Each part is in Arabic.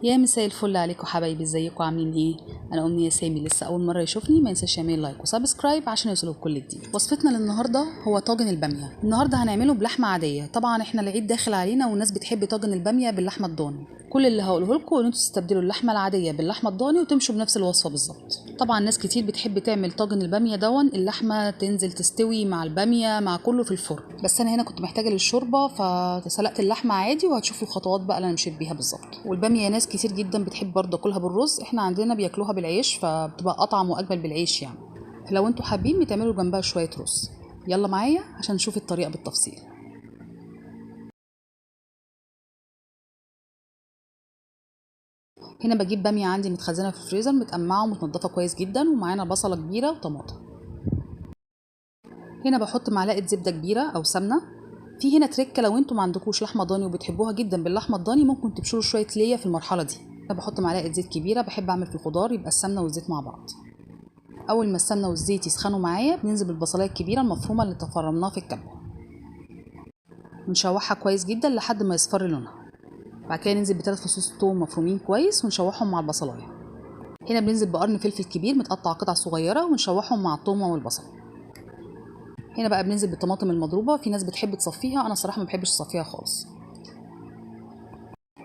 يا مساء الفل عليكم حبايبي، ازيكم عاملين ايه؟ انا امنيه سامي. لسه اول مره يشوفني ما ينساش يعمل لايك وسبسكرايب عشان يوصلوا كل جديد. وصفتنا للنهارده هو طاجن الباميه. النهارده هنعمله بلحمه عاديه. طبعا احنا العيد داخل علينا والناس بتحب طاجن الباميه باللحمه الضاني. كل اللي هقوله لكم ان انتوا تستبدلوا اللحمه العاديه باللحمه الضاني وتمشوا بنفس الوصفه بالظبط. طبعا ناس كتير بتحب تعمل طاجن الباميه اللحمه تنزل تستوي مع الباميه مع كله في الفرن، بس انا هنا كنت محتاجه للشوربه فسلقت اللحمه عادي، وهتشوفوا الخطوات بقى اللي انا مشيت بيها بالظبط. والباميه ناس كتير جدا بتحب برضه اكلها بالرز، احنا عندنا بياكلوها بالعيش فبتبقى اطعم واجمل بالعيش يعني. لو انتوا حابين بتعملوا جنبها شويه رز. يلا معايا عشان نشوف الطريقه بالتفصيل. هنا بجيب باميه عندي متخزنه في الفريزر متقمعه ومتنضفه كويس جدا، ومعانا بصله كبيره وطماطم. هنا بحط معلقه زبده كبيره او سمنه. في هنا تريكه، لو انتوا ما عندكوش لحمه ضاني وبتحبوها جدا باللحمه الضاني ممكن تبشروا شويه ليا في المرحله دي. انا بحط معلقه زيت كبيره، بحب اعمل في الخضار يبقى السمنه والزيت مع بعض. اول ما السمنه والزيت يسخنوا معايا بننزل بالبصلايه الكبيره المفرومه اللي تفرمناها في الكبه، ونشوحها كويس جدا لحد ما يصفر لونها. بعد كده ننزل ب3 فصوص ثوم مفرومين كويس ونشوحهم مع البصلايه. هنا بننزل بقرن فلفل كبير متقطع قطع صغيره ونشوحهم مع الثوم والبصل. هنا بقى بننزل بالطماطم المضروبه، في ناس بتحب تصفيها، انا الصراحه ما بحبش اصفيها خالص.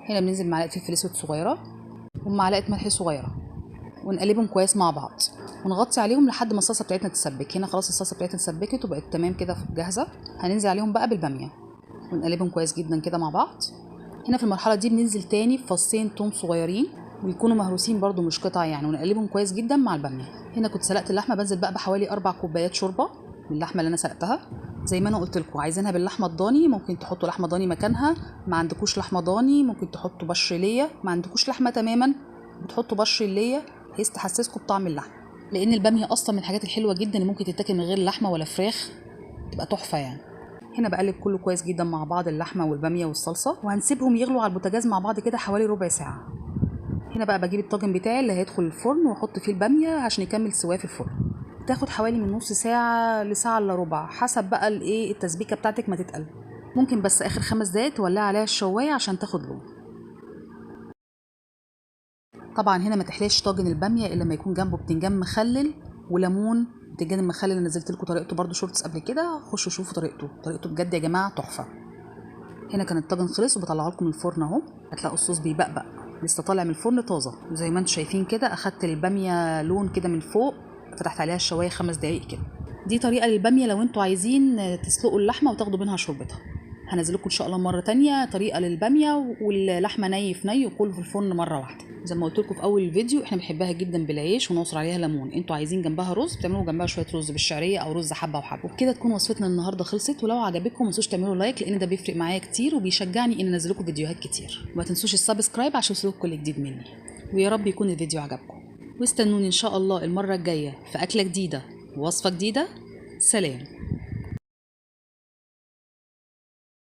هنا بننزل معلقه فلفل اسود صغيره ومعلقه ملح صغيره، ونقلبهم كويس مع بعض ونغطي عليهم لحد ما الصلصه بتاعتنا تتسبك. هنا خلاص الصلصه بتاعتنا اتسبكت وبقت تمام كده جاهزه. هننزل عليهم بقى بالباميه ونقلبهم كويس جدا كده مع بعض. هنا في المرحله دي بننزل تاني بفصين توم صغيرين ويكونوا مهروسين برده مش قطع يعني، ونقلبهم كويس جدا مع الباميه. هنا كنت سلقت اللحمه، بنزل بقى بحوالي 4 كوبايات شوربه من اللحمه اللي انا سلقتها. زي ما انا قلت لكم، عايزينها باللحمه الضاني ممكن تحطوا لحمه ضاني مكانها، ما عندكوش لحمه ضاني ممكن تحطوا بشر ليا، ما عندكوش لحمه تماما بتحطوا بشر ليا بحيث تحسسكم بطعم اللحمه، لان الباميه اصلا من الحاجات الحلوه جدا اللي ممكن تتاكل من غير لحمه ولا فراخ، تبقى تحفه يعني. هنا بقلب كله كويس جدا مع بعض، اللحمه والباميه والصلصه، وهنسيبهم يغلوا على البوتاجاز مع بعض كده حوالي ربع ساعه. هنا بقى بجيب الطاجن بتاعي اللي هيدخل الفرن واحط فيه الباميه عشان يكمل سواه في الفرن. تاخد حوالي من نص ساعه لساعه الا ربع حسب بقى الايه التسبيكه بتاعتك ما تتقل. ممكن بس اخر 5 دقايق تولعي عليها الشوايه عشان تاخد لون. طبعا هنا ما تحلاش طاجن الباميه الا لما يكون جنبه بتنجان مخلل وليمون. بتنجان المخلل اللي نزلت لكم طريقته برده شورتس قبل كده، خشوا شوفوا طريقته بجد يا جماعه تحفه. هنا كان الطاجن خلص وبطلعه لكم من الفرن اهو، هتلاقوا الصوص بيبقبق لسه طالع من الفرن طازه، وزي ما انتم شايفين كده اخدت الباميه لون كده من فوق، فتحت عليها الشوايه 5 دقايق كده. دي طريقه للباميه لو انتوا عايزين تسلقوا اللحمه وتاخدوا منها شوربتها. هنزل لكم ان شاء الله مره تانية طريقه للباميه واللحمه ني في ني وكله في الفرن مره واحده. زي ما قلت لكم في اول الفيديو احنا بنحبها جدا بالعيش ونعصر عليها ليمون، انتوا عايزين جنبها رز بتعملوا جنبها شويه رز بالشعريه او رز حبه وحبه. وبكده تكون وصفتنا النهارده خلصت، ولو عجبتكم ما تنسوش تعملوا لايك لان ده بيفرق معايا كتير وبيشجعني ان انزل لكم فيديوهات كتير. وما تنسوش السبسكرايب عشان يوصلكم كل جديد مني. ويا رب يكون الفيديو عجبكم، واستنوني ان شاء الله المره الجايه في اكله جديده ووصفه جديده. سلام.